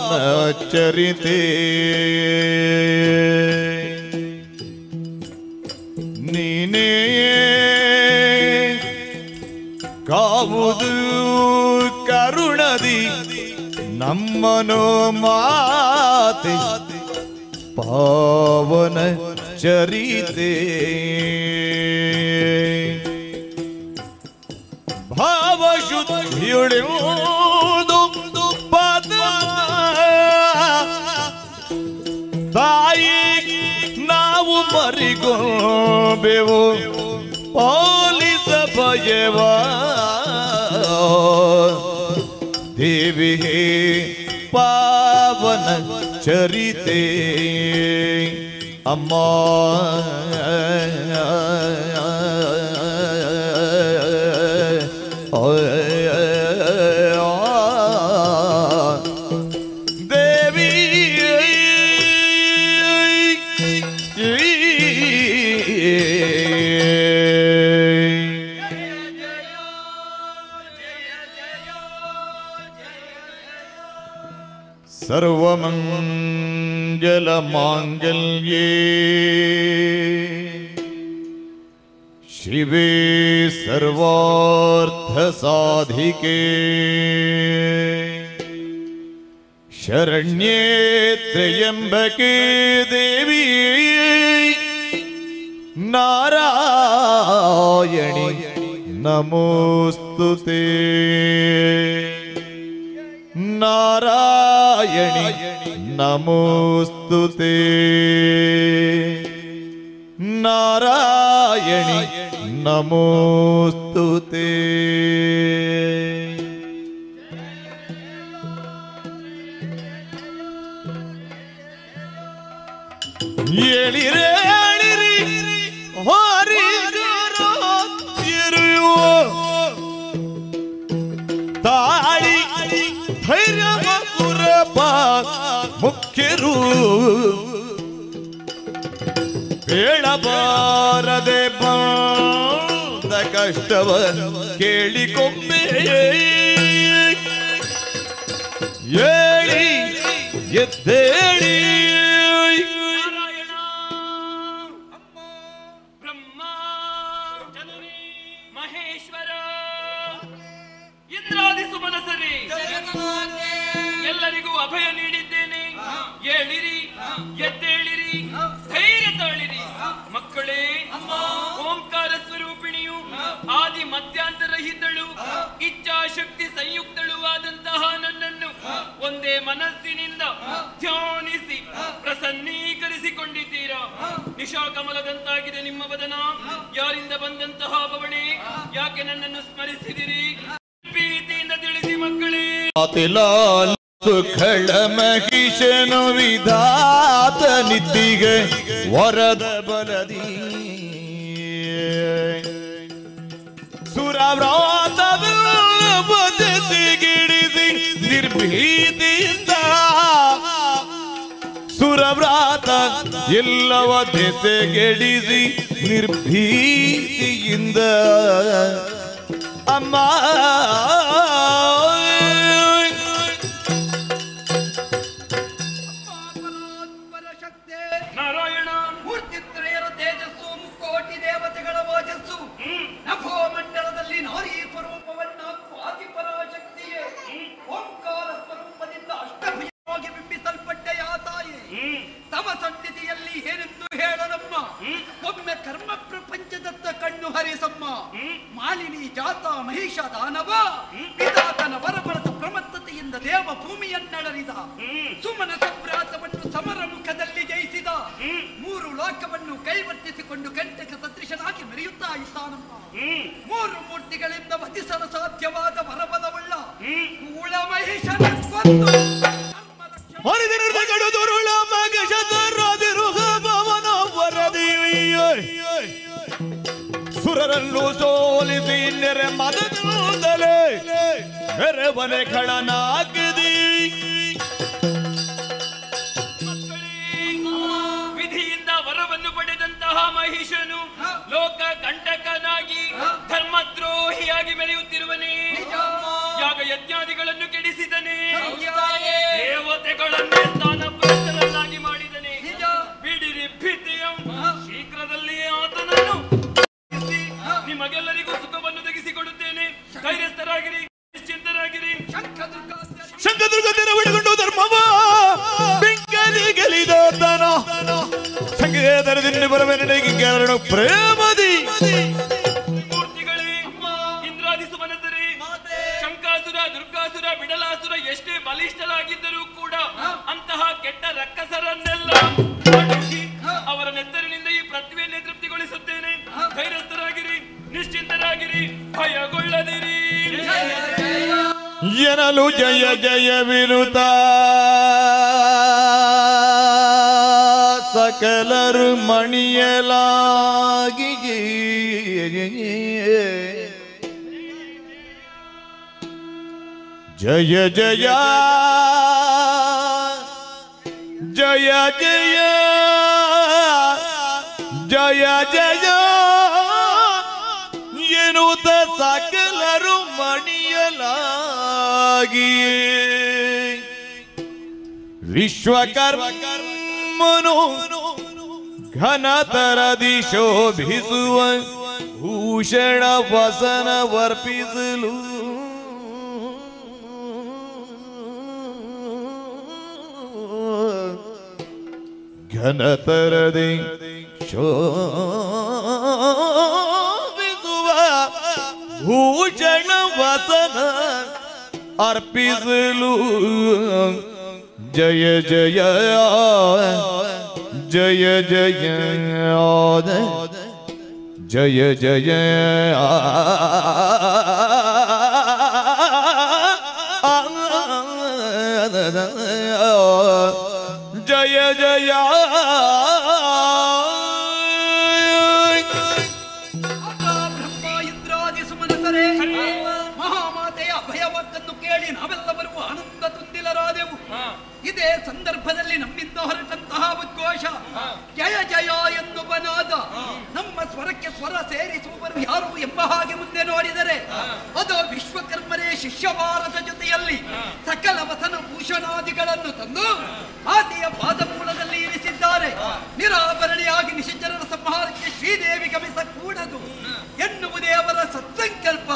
ಪಾವನ ಚರಿತೆ ನೀನೇ ಕಾವುದು ಕರುಣದಿ ನಮ್ಮನೋ ಮಾತೆ ಪಾವನ ಚರಿತೆ ಭಾವಶುದ್ಧಿಯುಳಿಯುವುದು ಪದ ತಾಯಿ ನಾವು ಮರಿಗೋಬೆವು ಪಾಲಿಸ ಭಯವ ದೇವಿ ಪಾವನ ಚರಿತೆ ಅಮ್ಮ ದೇವಿ ಸರ್ವಮಂಗಲ ಮಾಂಗಲ್ಯೇ ಶಿವೆ ಸರ್ವಾರ್ಥ ಸಾಧಿಕೆ ಶರಣ್ಯೇ ತ್ರ್ಯಂಬಕೆ ದೇವಿ ನಾರಾಯಣಿ ನಮೋಸ್ತುತೆ ನಾರಾಯಣಿ ನಮೋಸ್ತುತೆ ನಾರಾಯಣಿ ನಮೋಸ್ತುತೆ ಏಳಿರೆ ಏಳಿರಿ ಹರಿಗರು ತಾಳಿ ಧೈರ್ಯ ಗುರಪ ಮುಖ್ಯರು ಬೇಳಬಾರದೆ ಬಂದ ಕಷ್ಟವ ಕೇಳಿಕೊಮ್ಮೆ ಏಳಿ ಎದ್ದೇಳಿ ಬ್ರಹ್ಮ ಜನನಿ ಮಹೇಶ್ವರ ಇಂದ್ರಾದಿ ಸುಮನಸರಿ ಎಲ್ಲರಿಗೂ ಅಭಯ ನೀಡಿದ್ದೇನೆ. ಏಳಿರಿ ಎದ್ದೇಳಿರಿ ಧೈರ್ಯ ತಾಳಿರಿ ಮಕ್ಕಳೇ. ಓಂಕಾರ ಸ್ವರೂಪಿಣಿಯು ಆದಿ ಮಧ್ಯಾಂತರಹಿತಳು ಇಚ್ಛಾಶಕ್ತಿ ಸಂಯುಕ್ತಳು ಆದಂತಹ ನನ್ನನ್ನು ಒಂದೇ ಮನಸ್ಸಿನಿಂದ ಧ್ಯಾನಿಸಿ ಪ್ರಸನ್ನೀಕರಿಸಿಕೊಂಡಿದ್ದೀರಾ. ನಿಶಾಕಮಲದಂತಾಗಿದೆ ನಿಮ್ಮ ವದನ. ಯಾರಿಂದ ಬಂದಂತಹ ಬವಣೆ? ಯಾಕೆ ನನ್ನನ್ನು ಸ್ಮರಿಸಿದಿರಿ? ಪ್ರೀತಿಯಿಂದ ತಿಳಿಸಿ ಮಕ್ಕಳೇ. ಸುಖಳ ಮಹಿಷನು ವಿಧಾತ ನಿತ್ತಿಗೆ ವರದ ಬಲದಿ ಸುರವ್ರಾತದ ಬದಸಿಗಿಡಿಸಿ ನಿರ್ಭೀತಿಯಿಂದ ಸುರವ್ರಾತ ಎಲ್ಲವ ದೆಸೆಗೆಡಿಸಿ ನಿರ್ಭೀತಿಯಿಂದ ಅಮ್ಮ ಮಾಲಿನಿ ಜಾತ ಮಹಿಷ ದಾನವ ಪಿತಾತನ ವರಬಲದ ಪ್ರಮತ್ತತೆಯಿಂದ ದೇವ ಭೂಮಿಯನ್ನಡರಿದ ಸುಮನ ಸಂಭ್ರಾತವನ್ನು ಸಮರ ಮುಖದಲ್ಲಿ ಜಯಿಸಿದ ಮೂರು ಲೋಕವನ್ನು ಕೈವರ್ತಿಸಿಕೊಂಡು ಕಂಟಕ ಸದೃಶನಾಗಿ ಮೆರೆಯುತ್ತಾ ಇದ್ದಾನಮ್ಮ. ಮೂರು ಮೂರ್ತಿಗಳಿಂದ ವಧಿಸಲು ಸಾಧ್ಯವಾದ ವರಬಲವುಳ್ಳ ಕೂಳ ಮಹಿಷನ ಸುರರಲ್ಲೂ ಸೋಲಿಸಿ ನೆರೆ ಮದದಲೇ ಮೆರವನೆ ಖಳನಾಗದಿ ವಿಧಿಯಿಂದ ವರವನ್ನು ಪಡೆದಂತಹ ಮಹಿಷನು ಲೋಕ ಕಂಟಕನಾಗಿ ಧರ್ಮದ್ರೋಹಿಯಾಗಿ ಮೆರೆಯುತ್ತಿರುವನೇ. ಯಾಗ ಯಜ್ಞಾದಿಗಳನ್ನು ಕೆಡಿಸಿದನೆ, ದೇವತೆಗಳನ್ನೇ ಸ್ಥಾನಭ್ರಷ್ಟರನ್ನಾಗಿ ಮಾಡಿದನೆ. ಬಿಡಿರಿ ಭೀತಿಯ, ಶೀಘ್ರದಲ್ಲಿಯೇ ಆತನನ್ನು ನಿಮಗೆಲ್ಲರಿಗೂ ಸುಖವನ್ನು ತೆಗೆಸಿಕೊಡುತ್ತೇನೆ. ಧೈರ್ಯಸ್ಥರಾಗಿರಿ, ನಿಶ್ಚಿಂತರಾಗಿರಿ. ಶಂಕದುರ್ಗದಿಂದ ಬಿಡಿಕೊಂಡು ಧರ್ಮವ ಬೆಂಕಲಿಗಲಿದಾತನ ಸಂಗೇತರದಿಂದ ಬರಬೇನೆಡೆಗೆ ಕೆರಡು ಪ್ರೇಮದಿ ಮೂರ್ತಿಗಳೇ, ಇಂದ್ರಾದಿ ಸುಮನಸರೇ, ಶಂಕಾಸುರ, ದುರ್ಗಾಸುರ, ಬಿಡಲಾಸುರ ಎಷ್ಟೇ ಬಲಿಷ್ಠರಾಗಿದ್ದರೂ ಕೂಡ ಅಂತಹ ಕೆಟ್ಟ ರಕ್ಕಸರನ್ನೆಲ್ಲ ಅವರ ನೆತ್ತರಿನಿಂದ ಈ ಪೃಥ್ವಿಯನ್ನೇ ತೃಪ್ತಿಗೊಳಿಸುತ್ತೇನೆ. ಧೈರ್ಯಸ್ಥರಾಗಿರಿ, ನಿಶ್ಚಿಂತರಾಗಿರಿ, ಭಯಗೊಳ್ಳದಿರಿ. ಎನಲು ಜಯ ಜಯ ವಿರುತ ಸಕಲರು ಮಣಿಯಲಾಗಿ ಜಯ ಜಯ ಜಯ ಜಯ ಜಯ ಜಯ ಎನ್ನುತ್ತ ಸಕಲರು ಮಣಿಯಲಾಗಿ ವಿಶ್ವಕರ್ಮನು ಘನತರದಿ ಶೋಭಿಸುವ ಭೂಷಣ ವಸನ ವರ್ಪಿಸಲು ಘನತರದಿ ಶೋಭಿಸುವ ಭೂಷಣ ವಸನ ಅರ್ಪಿಸಲು ಜಯ ಜಯ ಜಯ ಜಯ ಜಯ ಜಯ ಜಯ ಜಯ ಬ್ರಹ್ಮ ಇಂದ್ರಾದಿ ಸುಮನಸರೇ, ಮಹಾಮಾತೆಯ ಅಭಯವಾಕ್ಕನ್ನು ಕೇಳಿ ನಾವೆಲ್ಲರೂ ಆನಂದ ತುಂದಿಲರಾದೆವು. ಇದೇ ಸಂದರ್ಭದಲ್ಲಿ ನಮ್ಮಿಂದ ಹೊರಟಂತಹ ಉದ್ಘೋಷ ಜಯ ಜಯ ಎಂದು ಬನಾದ ನಮ್ಮ ಸ್ವರಕ್ಕೆ ಸ್ವರ ಸೇರಿಸುವವರು ಯಾರು ಎಂಬ ಹಾಗೆ ಮುಂದೆ ನೋಡಿದರೆ ಅದು ವಿಶ್ವಕರ್ಮರೇ ಶಿಷ್ಯವಾರದ ಜೊತೆಯಲ್ಲಿ ಸಕಲ ವಸನ ಭೂಷಣಾದಿಗಳನ್ನು ತಂದು ಆದಿಯ ಪಾದಮೂಲದಲ್ಲಿ ಇರಿಸಿದ್ದಾರೆ. ನಿರಾಭರಣೆಯಾಗಿ ನಿಶಿಚರರ ಸಂಹಾರಕ್ಕೆ ಶ್ರೀದೇವಿ ಗಮಿಸಕೂಡದು ಎನ್ನುವುದೇ ಅವರ ಸತ್ಸಂಕಲ್ಪ.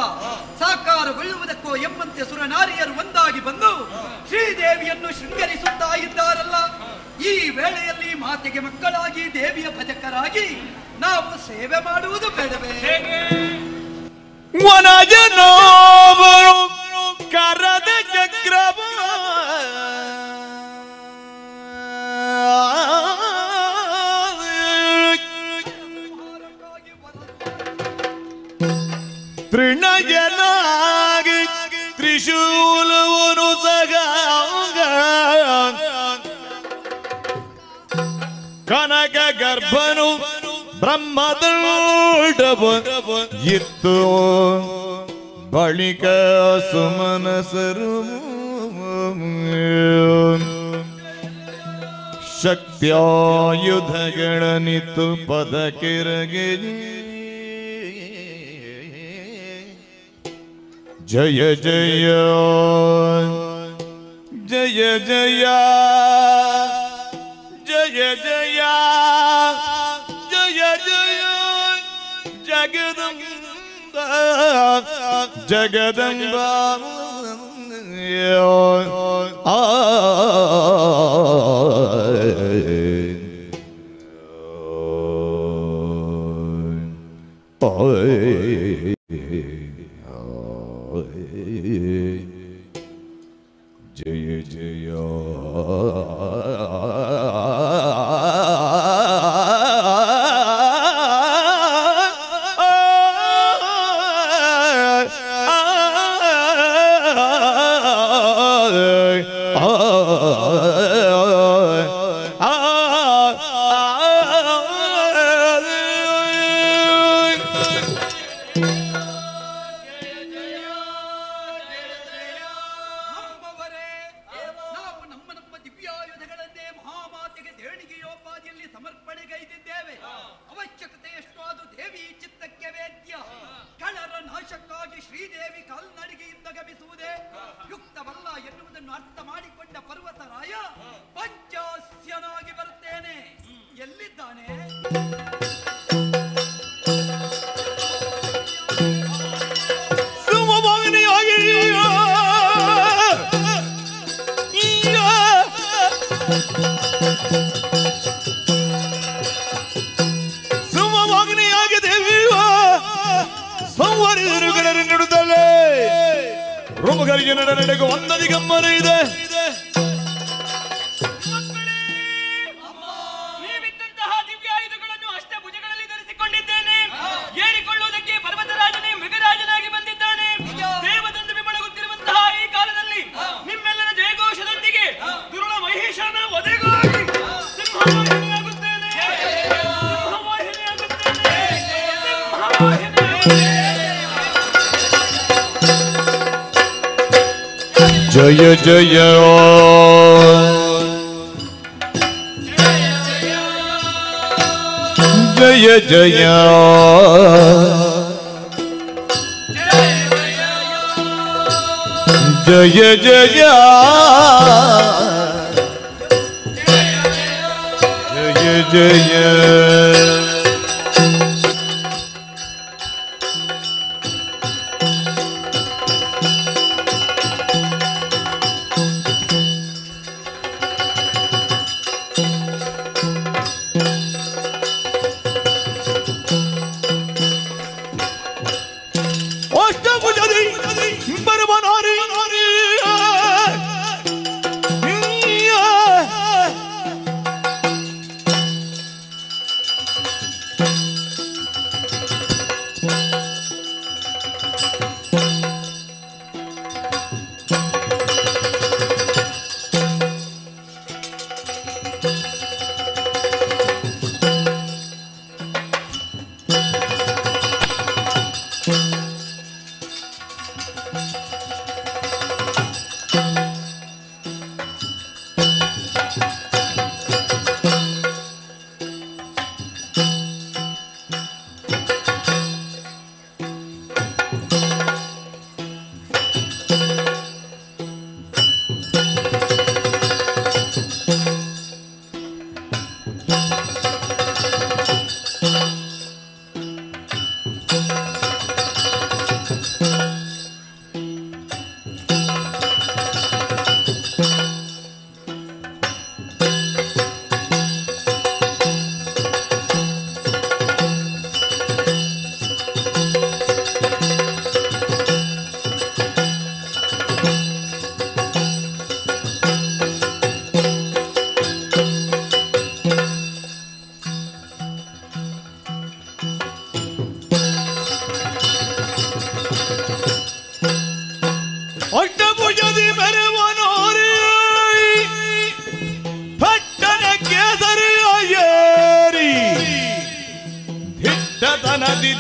ಸಾಕಾರಗೊಳ್ಳುವುದಕ್ಕೋ ಎಂಬಂತೆ ಸುರನಾರಿಯರು ಒಂದಾಗಿ ಬಂದು ಶ್ರೀದೇವಿಯನ್ನು ಶೃಂಗರಿಸುತ್ತಾ ಇದ್ದಾರಲ್ಲ. ಈ ವೇಳೆಯಲ್ಲಿ ಮಾತೆಗೆ ಮಕ್ಕಳಾಗಿ ದೇವಿಯ ಭಜಕರಾಗಿ ನಾವು ಸೇವೆ ಮಾಡುವುದು ಬೇಡವೇ? ವನಜನೋಬರು ಕರದ ಚಕ್ರವ ತೃಣಜನಾಗಿ ತ್ರಿಶೂಲವನು ಸಗ ಕನಕ ಗರ್ಭನು ಬ್ರಹ್ಮದೊಡವ ಇತ್ತು ಬಳಿಕ ಸುಮನಸರು ಶಕ್ತ್ಯಾಯುಧಗಳನಿತ್ತು ಪದಕೆರಗೆ ಜಯ ಜಯ ಜಯ ಜಯ ಜಯ ಜಯ ಜಯ ಜಯ ಜಗದಂಬ ಜಗದಂಬ ಆ ಜಯ ಜಯ ಸುಮವಾಗ್ನಿಯಾಗಿ ದೇವಿಯ ಸಂವರಿದರುಗಳ ನಡುತ್ತಲೇ ರೋಮಗಳಿಗೆ ನಡೆಗೂ ಒಂದದಿ ಗಮ್ಮನ ಇದೆ. ನೀವಿದ್ದಂತಹ ದಿವ್ಯಾಯುಧಗಳನ್ನು ಅಷ್ಟಭುಜಗಳಲ್ಲಿ ಧರಿಸಿಕೊಂಡಿದ್ದೇನೆ. ಏರಿಕೊಳ್ಳುವುದಕ್ಕೆ ಪರ್ವತರಾಜನೇ ಮೃಗರಾಜನಾಗಿ ಬಂದಿದ್ದಾನೆ. ದೇವದಂದು ಬೆಳಗುತ್ತಿರುವಂತಹ ಈ ಕಾಲದಲ್ಲಿ ನಿಮ್ಮೆಲ್ಲರ ಜಯಘೋಷದೊಂದಿಗೆ ದುರುಳ ಮಹೇಶನ ಒದೆಗಾಗಿ ಸಿಂಹವಾಹಿನಿಯಾಗುತ್ತೇನೆ. ಜಯ ಜಯ ಜಯ ಜಯ ಜಯ ಜಯ ಜಯ ಜಯ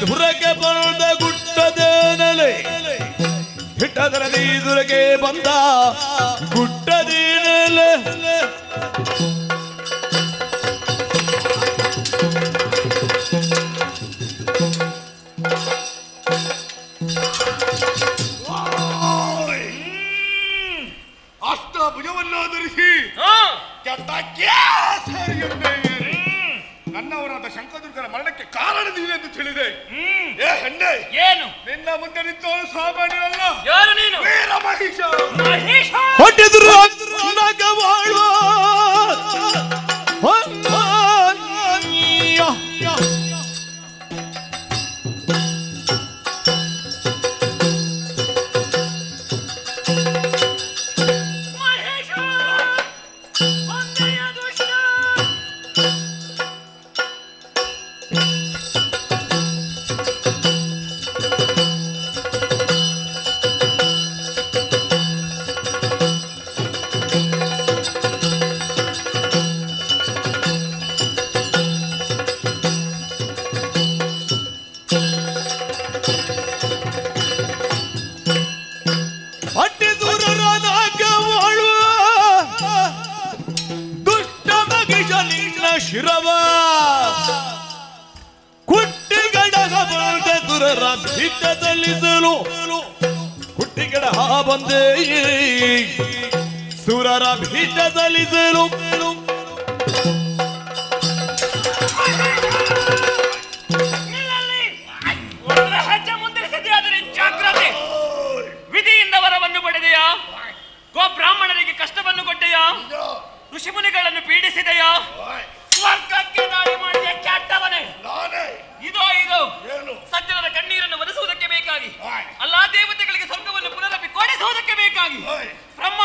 ಧುರಗೆ ಬಂದ ಗುಟ್ಟದೇನಲೆ ಹಿಟ್ಟದರದಿ ದುರಗೆ ಬಂದ ಗುಟ್ಟದೇನಲೆ ಅಷ್ಟಭುಜವನ್ನಾಧರಿಸಿ ನನ್ನವರಾದ ಶಂಕದುರ್ಗರ ಮರಣಕ್ಕೆ ಕಾರಣ ನೀನೆಂದು ತಿಳಿದೆ. ಏ ಹೆಣ್ಣೆ, ಏನು ನಿನ್ನ ಮುಂದೆ ನಿಂತವನು ಸಾಮಾನ್ಯನಲ್ಲ. ಯಾರು ನೀನು? ವೀರ ಮಹಿಷ. ಮಹೇಶ ಹೊಟ್ಟೆದುರು ನಗವಾಳುವ ಶಿರವ ಕುಟ್ಟಿಗಡಗ ಬಂದ ದುರರ ಭಿಟ್ಟದಲ್ಲಿಸಲು ಕುಟ್ಟಿಗಡ ಬಂದೆ ಸುರರ ಭಿಟ್ಟದಲ್ಲಿಸಲು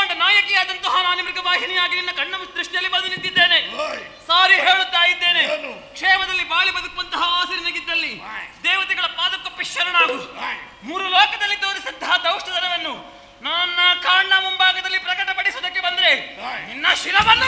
ಬ್ರಹ್ಮಾಂಡ ನಾಯಕಿಯಾದಂತಹ ನಾನು ಮೃಗವಾಹಿನಿಯಾಗಿ ನಿನ್ನ ಕಣ್ಣ ದೃಷ್ಟಿಯಲ್ಲಿ ಬಂದು ನಿಂತಿದ್ದೇನೆ. ಸಾರಿ ಹೇಳುತ್ತಾ ಇದ್ದೇನೆ, ಕ್ಷೇಮದಲ್ಲಿ ಬಾಳಿ ಬದುಕುವಂತಹ ಆಸೆ ನಿನಗಿದ್ದಲ್ಲಿ ದೇವತೆಗಳ ಪಾದಕ್ಕೊಪ್ಪಿ ಶರಣಾಗು. 3 ಲೋಕದಲ್ಲಿ ತೋರಿಸಿದಂತಹ ದೌಷ್ಟಧನವನ್ನು ನನ್ನ ಕಣ್ಣ ಮುಂಭಾಗದಲ್ಲಿ ಪ್ರಕಟಪಡಿಸುವುದಕ್ಕೆ ಬಂದ್ರೆ ನಿನ್ನ ಶಿರವನ್ನು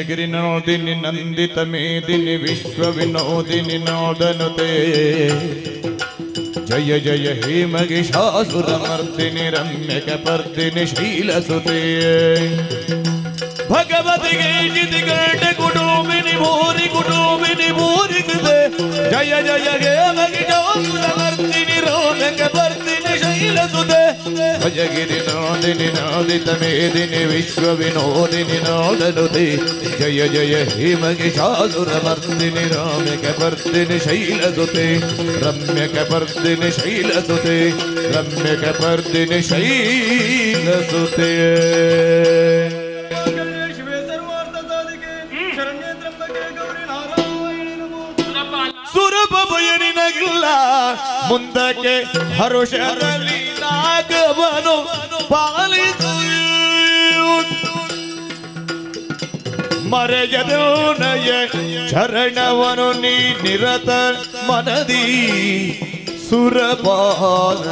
ಭುಜಗಿರಿ ನೋದಿನಿ ನಂದಿತ ಮೇದಿನಿ ವಿಶ್ವ ವಿನೋದಿನಿ ನೋದನುತೆ ಜಯ ಜಯ ಹೇ ಮಹಿಷಾಸುರ ಮರ್ದಿನಿ ರಮ್ಯಕ ಪರ್ದಿನಿ ಶೈಲಸುತೆ ಭಗವತಿಗೆ ಜಿತಿ ಗಂಡ ಕುಟುಂಬಿನಿ ಭೂರಿ ಕೃತೆ ಜಯ ಜಯ ಹೇ ಮಹಿಷಾಸುರ ಮರ್ದಿನಿ ರಮ್ಯಕ ಪರ್ದಿನಿ ಶೈಲಸುತೆ ಭಜಗಿರಿ ನೋದಿನಿ ನೋದಿತ ಮೇದಿನಿ ವಿಶ್ವ ವಿನೋದಿನಿ ನೋದನುತೆ ಜಯ ಜಯ ಹೇ ಮಹಿಷಾಸುರ ಮರ್ದಿನಿ ರಮ್ಯಕ ಪರ್ದಿನಿ ಶೈಲಸುತೆ ರಮ್ಯಕ ಪರ್ದಿನಿ ಶೈಲಸುತೆ ರಮ್ಯಕ ಪರ್ದಿನಿ ಶೈಲಸುತೆ ಸುರಭ ಭಯನಿನಗಿಲ್ಲ ಮುಂದಕ್ಕೆ ಹರುಷದಲ್ಲಿ ನಾಗವನು ಪಾಲಿಸು ಮರೆಯದು ನಯ ಚರಣವನು ನೀ ನಿರತ ಮನದಿ ಸುರಪಾನ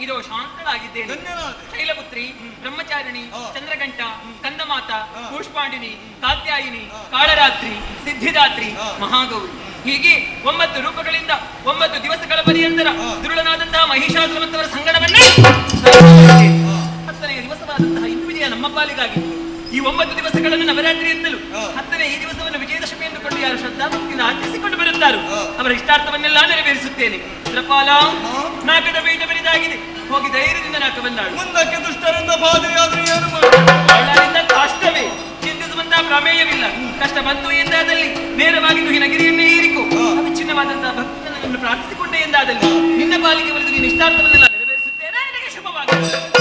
ಇದೋ ಶಾಂತಳಾಗಿದ್ದೇನೆ. ಶೈಲಪುತ್ರಿ, ಬ್ರಹ್ಮಚಾರಿಣಿ, ಚಂದ್ರಘಂಟ, ಸ್ಕಂದಮಾತ, ಕೂಷ್ಪಾಂಡಿನಿ, ಕಾತ್ಯಾಯಿನಿ, ಕಾಳರಾತ್ರಿ, ಸಿದ್ಧಿದಾತ್ರಿ, ಮಹಾಗೌರಿ ಹೀಗೆ 9 ರೂಪಗಳಿಂದ 9 ದಿವಸಗಳ ಪರ್ಯಂತರ ದುರುಳನಾದಂತಹ ಮಹಿಷಾಸುರಮಂತವರ ಸಂಗಡವನ್ನೇ 10ನೇ ದಿವಸವಾದಂತಹ ಇಂದು ವಿಜಯ ನಮ್ಮ ಪಾಲಿಗಾಗಿ ಈ 9 ದಿವಸಗಳನ್ನು ನವರಾತ್ರಿ ಅಂತಲೂ 10ನೇ ಈ ದಿವಸವನ್ನು ವಿಜಯದಶಮಿ ಎಂದುಕೊಂಡು ಯಾರು ಶ್ರದ್ಧಾಭಕ್ತಿಯಿಂದ ಆಚರಿಸಿಕೊಂಡು ಬರುತ್ತಾರೋ ಅವರ ಇಷ್ಟಾರ್ಥವನ್ನೆಲ್ಲ ನೆರವೇರಿಸುತ್ತೇನೆ. ಕೃಪಾಲ ನಾಕದ ಬೇಟ ಬರಿದಾಗಿದೆ, ಹೋಗಿ ಧೈರ್ಯದಿಂದ ನಾಕವನ್ನಾಳು. ಮುಂದಕ್ಕೆ ದುಷ್ಟರಿಂದ ಬಾಧೆಯಾದರೂ ಏನು ಮಾಡಲಿಂದ ಕಷ್ಟವೇ ಚಿಂತಿಸುವಂತಹ ಪ್ರಮೇಯವಿಲ್ಲ. ಕಷ್ಟ ಬಂತು ಎಂದಾದಲ್ಲಿ ನೇರವಾಗಿ ಹಿನಗಿರಿಯನ್ನೇ ಏರಿಕೋ. ಅವಿಚ್ಛಿನ್ನವಾದಂತಹ ಭಕ್ತಿಯನ್ನು ಪ್ರಾರ್ಥಿಸಿಕೊಂಡೆ ಎಂದಾದಲ್ಲಿ ನಿನ್ನ ಪಾಲಿಗೆ ಬರೆದು ನಿನ್ನ ಇಷ್ಟಾರ್ಥವನ್ನೆಲ್ಲ ನೆರವೇರಿಸುತ್ತೇನೆ. ನಿನಗೆ ಶುಭವಾಗಲಿ.